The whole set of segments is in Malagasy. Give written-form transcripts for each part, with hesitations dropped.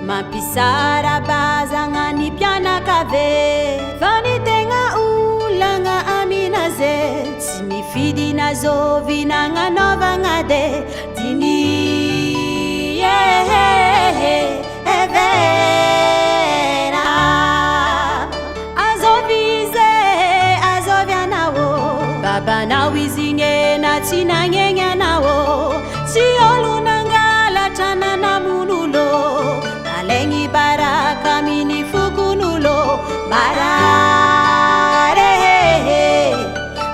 Mapisara bazangani piana kave Vani tenga ulanga aminaze Timi fidi na zovi nanga nova ngade Dini evera Azovize azovya nawo Baba na wizinge na tina ngenya nawo Siolu nanga latana na munulo Lengi baraka mini fukunulo barare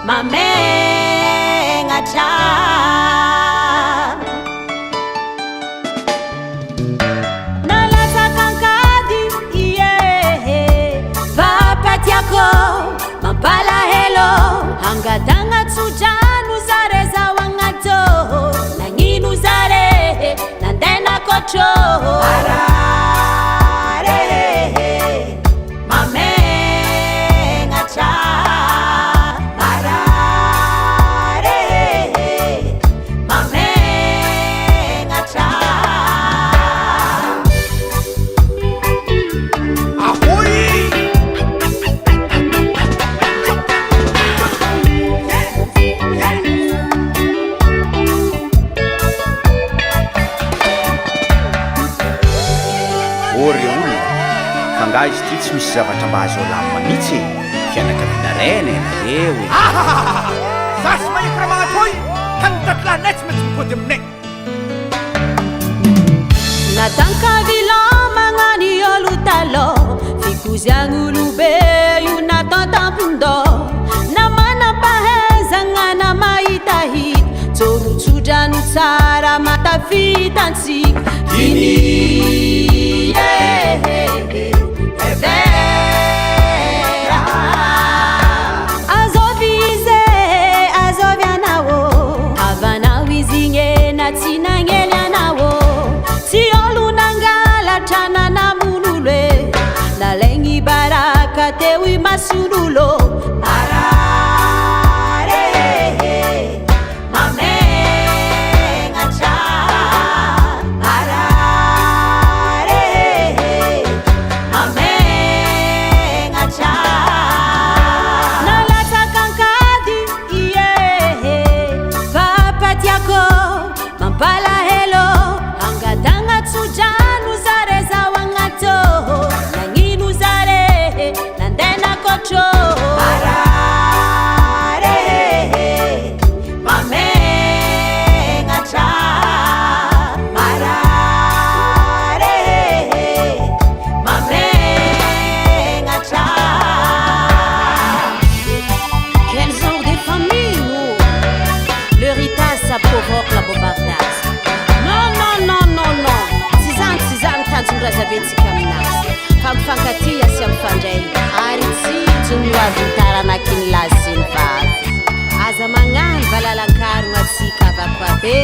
mamenga cha nalata kankadi iye papat yako mapala helo hangatanga tsujanu zare za wangato nanginu zare nandena kocho Izy ty tsy misy zavatra mba azo alamina mihitsy fianakaviana rena eo zasy mahika raha magnatoy tanitakilanay tsy maintsy mipody aminay natankavila magnany olo talo fikoziagn'olobe io natao tampindo namanam-pahezagna na mahitahita tsorotsojano tsara matafitantsika dini vera azovize azovyanao avanao izinge na tsinangelyanao si olo nangalatra na munulwe nalegny baraka teo I masunulo provoque la bombardage. Non, Suzanne tanjondrazabetsika aminazy fa mifankatia sy amifandray ary tsy jonyavitaranakiny lazy sy ny vavy aza magnano valalan-karogna atsika avakoabe